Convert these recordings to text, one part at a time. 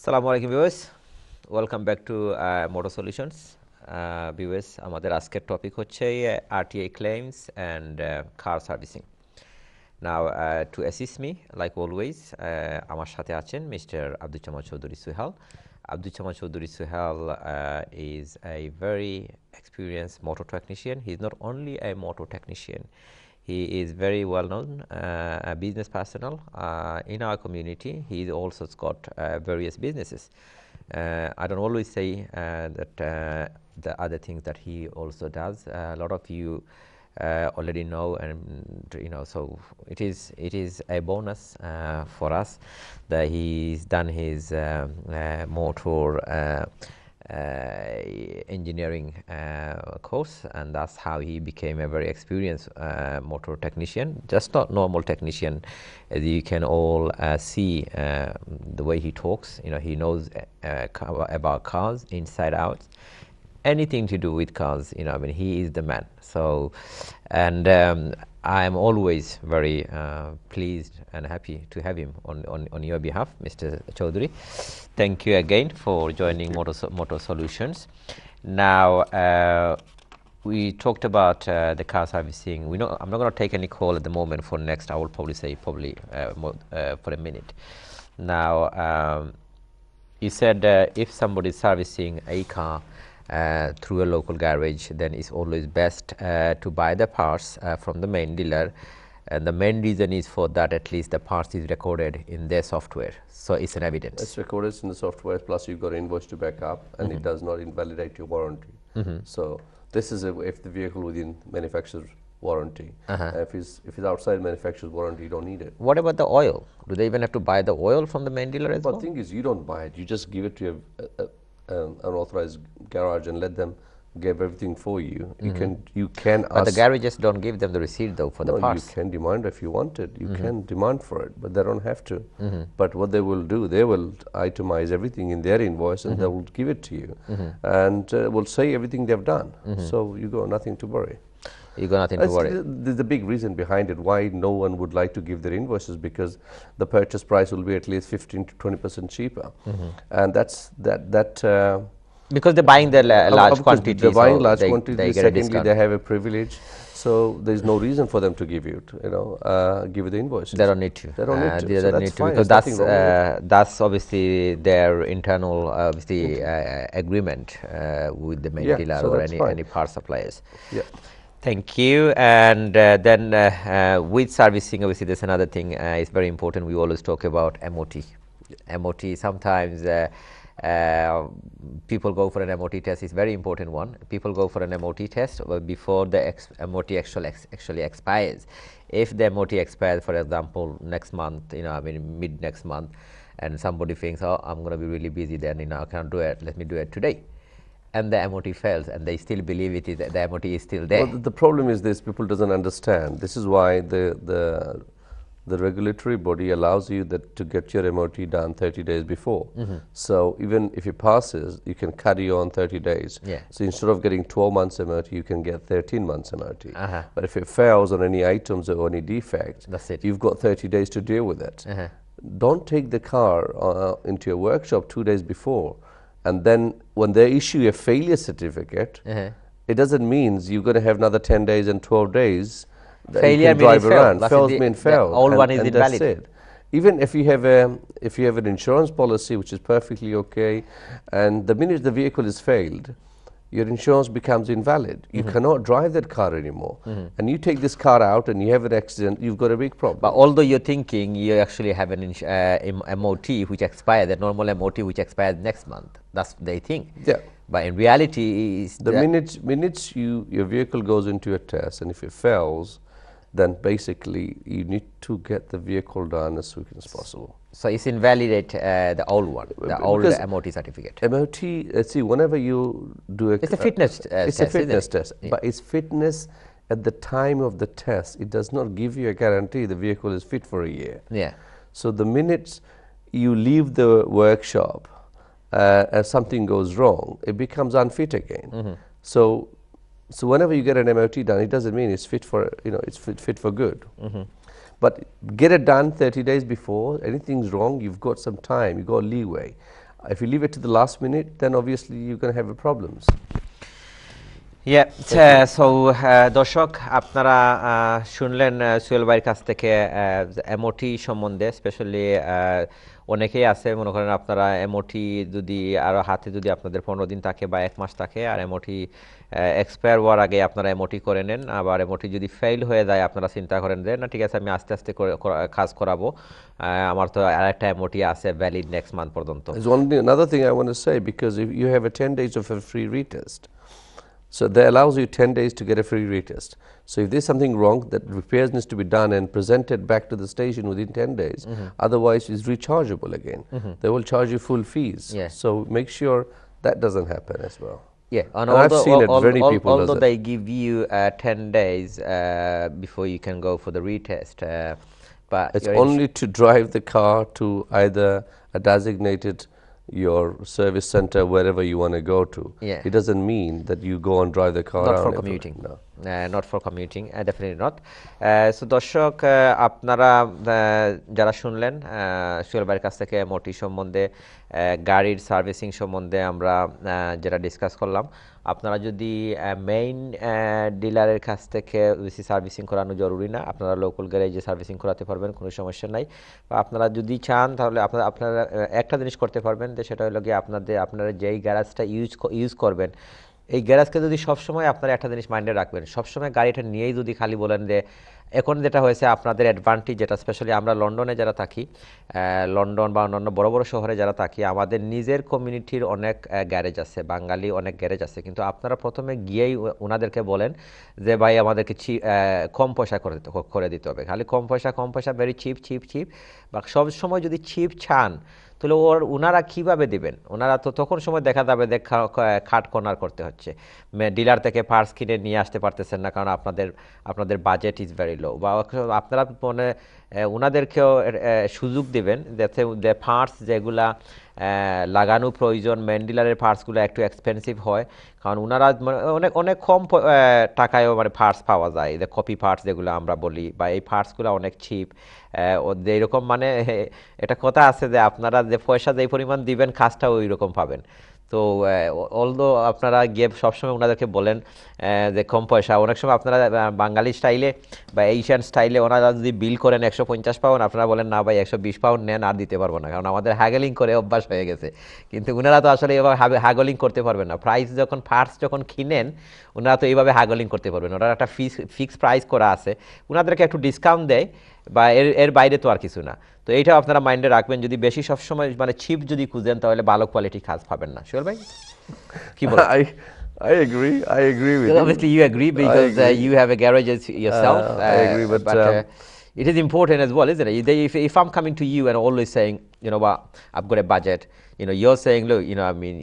Assalamualaikum viewers, welcome back to Motor Solutions. Viewers, আমাদের আজকের topic হচ্ছে RTA claims and car servicing. Now to assist me like always আমার সাথে আছেন Mr. Abdul Samad Chaudhary Suhal. Abdul Samad Chaudhary Suhal is a very experienced motor technician. He is not only a motor technician, he is very well known a business personnel in our community. He also got various businesses. I don't always say that the other things that he also does. A lot of you already know, and so it is a bonus for us that he's done his motor engineering course, and that's how he became a very experienced motor technician, just not normal technician. As you can all see the way he talks, he knows about cars inside out, anything to do with cars. He is the man. So, and I am always very pleased and happy to have him on your behalf, Mr. Chaudhary. Thank you again for joining Motor Solutions. Now, we talked about the car servicing. I'm not going to take any call at the moment for next. I will probably say for a minute. Now, you said if somebody is servicing a car through a local garage, then it's always best to buy the parts from the main dealer, and the main reason is for that at least the parts is recorded in their software, so it's an evidence. It's recorded in the software, plus you've got an invoice to back up, and it does not invalidate your warranty. So this is if the vehicle within manufacturer's warranty. If it's outside manufacturer's warranty, you don't need it. What about the oil? Do they even have to buy the oil from the main dealer as well? But the thing is, you don't buy it. You just give it to an authorized garage and let them give everything for you. You can ask. But the garages don't give them the receipt though for the parts. You can demand if you want it. You can demand for it, but they don't have to. But what they will do, they will itemize everything in their invoice, and they will give it to you, and will say everything they've done. So you got nothing to worry. You got nothing to worry. There's a big reason behind it why no one would like to give their invoices, because the purchase price will be at least 15 to 20% cheaper, and that's because they're buying the large quantity. They're buying large quantities. Secondly, they have a privilege, so there's no reason for them to give you, give you the invoices. They don't need to. They don't need to. They don't need to, because that's obviously their internal agreement with the main dealer or any part suppliers. Yeah. Thank you. And then with servicing, obviously there's another thing is very important. We always talk about MOT. MOT, sometimes people go for an MOT test. It's a very important one. People go for an MOT test before the MOT actually expires. If the MOT expires, for example, next month, mid next month, and somebody thinks, oh, I'm going to be really busy then, I can't do it, let me do it today. And the MOT fails, and they still believe the MOT is still there. Well, the problem is this: people doesn't understand. This is why the regulatory body allows you to get your MOT done 30 days before. So even if it passes, you can carry on 30 days. Yeah. So instead of getting 12 months MOT, you can get 13 months MOT. But if it fails on any items or any defects, that's it. You've got 30 days to deal with it. Don't take the car into your workshop 2 days before, and then when they issue a failure certificate, it doesn't mean you're going to have another 10 days and 12 days. Failure means failed. Fails mean failed. All one is invalid. That's it. Even if you have an insurance policy, which is perfectly okay, and the minute the vehicle is failed, your insurance becomes invalid. You cannot drive that car anymore. And you take this car out and you have an accident, you've got a big problem. But although you're thinking you actually have an MOT which expires, the normal MOT which expires next month, that's what they think. Yeah. But in reality, the minute your vehicle goes into a test, and if it fails, then basically you need to get the vehicle done as soon as possible. So it's invalidate the old one, the old MOT certificate. MOT, see, whenever you do it's a fitness test. It's a fitness test, but it's fitness at the time of the test. It does not give you a guarantee the vehicle is fit for a year. Yeah. So the minute you leave the workshop, as something goes wrong, it becomes unfit again. So whenever you get an MOT done, it doesn't mean it's fit for it's fit for good. But get it done 30 days before. Anything's wrong, you've got some time, you've got leeway. If you leave it to the last minute, then obviously you're going to have problems. So দর্শক আপনারা শুনলেন সোহেল ভাইয়ের কাছ থেকে MOT সম্বন্ধে, specially অনেকেই আছে মনে করেন আপনারা এমওটি যদি আরও হাতে যদি আপনাদের 15 দিন থাকে বা 1 মাস থাকে আর এমওটি এক্সপায়ার হওয়ার আগে আপনারা এমওটি করে নেন, আবার এমওটি যদি ফেল হয়ে যায় আপনারা চিন্তা করেন যে না ঠিক আছে আমি আস্তে আস্তে কাজ করাবো, আমার তো আরেকটা এমওটি আছে ভ্যালিড নেক্সট মান্থ পর্যন্ত. Another thing I want to say, because if you have a 10 days of a free retest, so that allows you 10 days to get a free retest. So if there's something wrong, that repairs needs to be done and presented back to the station within 10 days. Otherwise, it's rechargeable again. They will charge you full fees. So make sure that doesn't happen as well. And I've seen it, very people although they give you 10 days before you can go for the retest, but it's only to drive the car to either a designated your service center, wherever you want to go to. It doesn't mean that you go and drive the car not around for commuting. No. Not for commuting, definitely not. So দর্শক আপনারা যারা শুনলেন সোহেল ভাইয়ের কাছ থেকে MOT সম্বন্ধে, গাড়ির servicing সম্বন্ধে আমরা যেটা ডিসকাস করলাম, আপনারা যদি মেইন ডিলারের কাছ থেকে বেশি সার্ভিসিং করানো জরুরি না, আপনারা লোকাল গ্যারেজে সার্ভিসিং করাতে পারবেন, কোনো সমস্যা নাই. বা আপনারা যদি চান তাহলে আপনারা একটা জিনিস করতে পারবেন, যে সেটা হলো গিয়ে আপনারা যেই গ্যারেজটা ইউজ করবেন, এই গ্যারেজকে যদি সবসময় আপনারা একটা জিনিস মাইন্ডে রাখবেন, সবসময় গাড়িটা নিয়েই যদি খালি বলেন যে এখন যেটা হয়েছে আপনাদের অ্যাডভান্টেজ, যেটা স্পেশালি আমরা লন্ডনে যারা থাকি, লন্ডন বা অন্যান্য বড় বড় শহরে যারা থাকি, আমাদের নিজের কমিউনিটির অনেক গ্যারেজ আছে, বাঙালি অনেক গ্যারেজ আছে, কিন্তু আপনারা প্রথমে গিয়েই ওনাদেরকে বলেন যে ভাই আমাদেরকে কম পয়সা করে দিতে হবে, খালি কম পয়সা ভেরি চিপ বা সব সময় যদি চিপ চান তাহলে ওনারা কীভাবে দেবেন, ওনারা তো তখন সময় দেখা যাবে যে খাট কর্নার করতে হচ্ছে, ডিলার থেকে পার্টস কিনে নিয়ে আসতে পারতেছেন না কারণ আপনাদের বাজেট ইজ ভেরি লো, বা আপনারা মানে ওনাদেরকেও সুযোগ দেবেন যাতে পার্টস যেগুলা লাগানো প্রয়োজন, মেন ডিলারের পার্টসগুলো একটু এক্সপেন্সিভ হয়, কারণ ওনারা মানে অনেক কম টাকায়ও মানে পার্টস পাওয়া যায়, কপি পার্টস যেগুলো আমরা বলি, বা এই পার্টসগুলো অনেক চিপ. এইরকম মানে এটা কথা আছে যে আপনারা যে পয়সা যেই পরিমাণ দিবেন কাজটা ওই রকম পাবেন. তো অলদো আপনারা গিয়ে সবসময় ওনাদেরকে বলেন যে কম পয়সা, অনেক সময় আপনারা বাঙালি স্টাইলে বা এশিয়ান স্টাইলে ওনারা যদি বিল করেন 150 পাউন্ড, আপনারা বলেন না ভাই 120 পাউন্ড নেন, আর দিতে পারবো না, কারণ আমাদের হ্যাগলিং করে অভ্যাস হয়ে গেছে. কিন্তু ওনারা তো আসলে এভাবে হ্যাগলিং করতে পারবেন না, প্রাইস যখন পার্টস যখন কিনেন ওনারা তো এইভাবে হ্যাগলিং করতে পারবেন, ওনারা একটা ফিক্সড প্রাইস করা আছে, ওনাদেরকে একটু ডিসকাউন্ট দেয় বা এর বাইরে তো আর কিছু না. তো এইটাও আপনারা মাইন্ডে রাখবেন, যদি বেশি সবসময় মানে চিপ যদি খুঁজেন তাহলে ভালো কোয়ালিটি কাজ পাবেন না. সোহেল ভাই কি বলেন? I agree with you. Obviously you agree because you have a garage yourself. I agree, but it is important as well, isn't it? If I'm coming to you and always saying, you know what, I've got a budget, you know, you're saying, look, you know, I mean,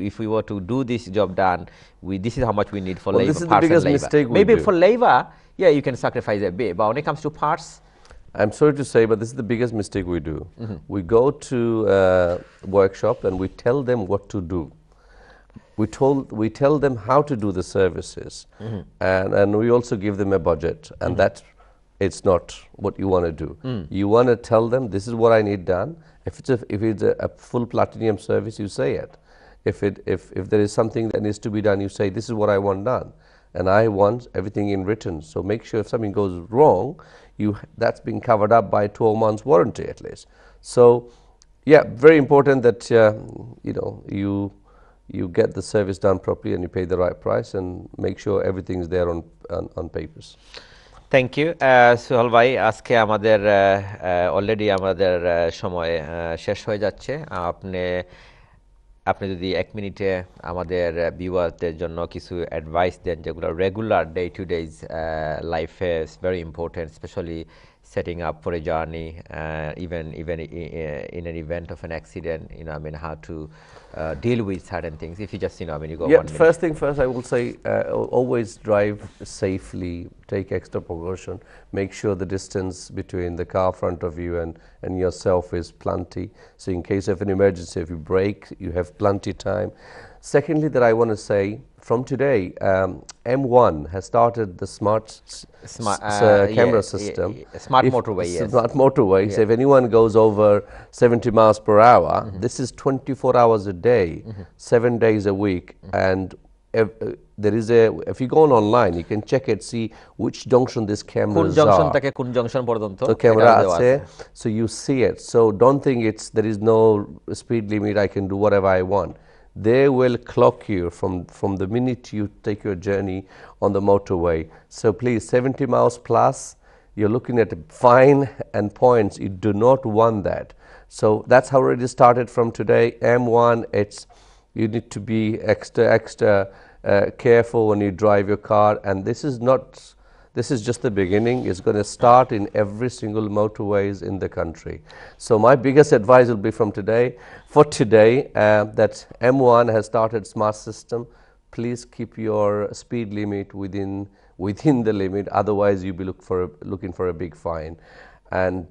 if we were to do this job done, this is how much we need for labor. This is the biggest mistake we Maybe do. for labor, yeah, you can sacrifice a bit, but when it comes to parts, I'm sorry to say, but this is the biggest mistake we do. We go to a workshop and we tell them what to do. We tell them how to do the services, and we also give them a budget, and that it's not what you want to do. You want to tell them this is what I need done. If it's a full platinum service, you say it. If there is something that needs to be done, you say this is what I want done, and I want everything in written. So make sure if something goes wrong, that's been covered up by 12 months warranty at least. So yeah, very important that you know, you get the service done properly and you pay the right price and make sure everything is there on papers. Thank you Sohel ভাই, আজকে আমাদের already আমাদের সময় শেষ হয়ে যাচ্ছে. আপনি যদি 1 মিনিটে আমাদের ভিউয়ারদের জন্য কিছু অ্যাডভাইস দেন যেগুলো রেগুলার ডে টু ডেজ লাইফে is very important, specially setting up for a journey, even in an event of an accident, you know, I mean, how to deal with certain things. If you just, you know, I mean, you go 1 minute. First thing first, I will say always drive safely, take extra precaution, make sure the distance between the car front of you and yourself is plenty, so in case of an emergency, if you brake, you have plenty time. Secondly, that I want to say, from today, M1 has started the Smart, camera system. smart motorway, yes. Smart motorway. So if anyone goes over 70 miles per hour, this is 24 hours a day, 7 days a week, and there is a, if you go on online, you can check it, see which junction this cameras are. কোন junction পর্যন্ত So camera আছে, so you see it. So don't think there is no speed limit, I can do whatever I want. They will clock you from the minute you take your journey on the motorway. So please, 70 miles plus, you're looking at fine and points. You do not want that. So that's how it started from today. M1, you need to be extra careful when you drive your car, and this is just the beginning. It's going to start in every single motorways in the country. So my biggest advice will be from today, that M1 has started smart system. Please keep your speed limit within the limit, otherwise you'll be looking for a big fine. And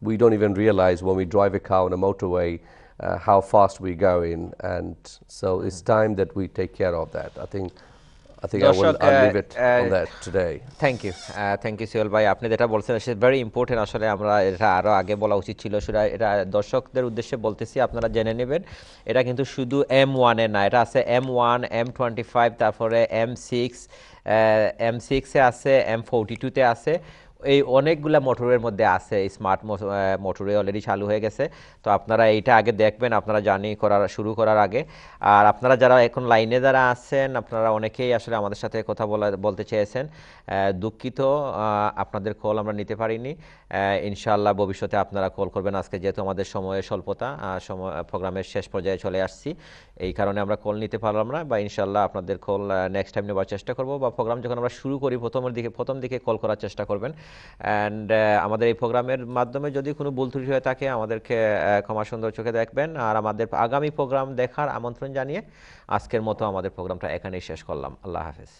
we don't even realize when we drive a car on a motorway how fast we go in, and so it's time that we take care of that. I think I'll leave it on that today. Thank you, Sohel ভাই, আপনি যেটা বলছেন সেটা very important. আসলে আমরা এটা আরো আগে বলা উচিত ছিল, সেটা এটা দর্শকদের উদ্দেশ্যে বলতেছি, আপনারা জেনে নেবেন। এটা কিন্তু শুধু M1 এ না, এটা আছে M1, M25, তারপরে M6 এ আছে, M42 তে আছে, এই অনেকগুলা মোটরের মধ্যে আছে। স্মার্ট মোটরে অলরেডি চালু হয়ে গেছে। তো আপনারা এইটা আগে দেখবেন, আপনারা জার্নি শুরু করার আগে। আর আপনারা যারা এখন লাইনে যারা আছেন, আপনারা অনেকেই আসলে আমাদের সাথে কথা বলতে চেয়েছেন, দুঃখিত আপনাদের কল আমরা নিতে পারিনি। ইনশাআল্লাহ ভবিষ্যতে আপনারা কল করবেন। আজকে যেহেতু আমাদের সময়ের স্বল্পতা, প্রোগ্রামের শেষ পর্যায়ে চলে আসছি, এই কারণে আমরা কল নিতে পারলাম না, বা ইনশাআল্লাহ আপনাদের কল নেক্সট টাইম নেওয়ার চেষ্টা করব, বা প্রোগ্রাম যখন আমরা শুরু করি প্রথম দিকে কল করার চেষ্টা করবেন। অ্যান্ড আমাদের এই প্রোগ্রামের মাধ্যমে যদি কোনো ভুল ত্রুটি হয়ে থাকে আমাদেরকে ক্ষমা সুন্দর চোখে দেখবেন। আর আমাদের আগামী প্রোগ্রাম দেখার আমন্ত্রণ জানিয়ে আজকের মতো আমাদের প্রোগ্রামটা এখানেই শেষ করলাম। আল্লাহ হাফেজ।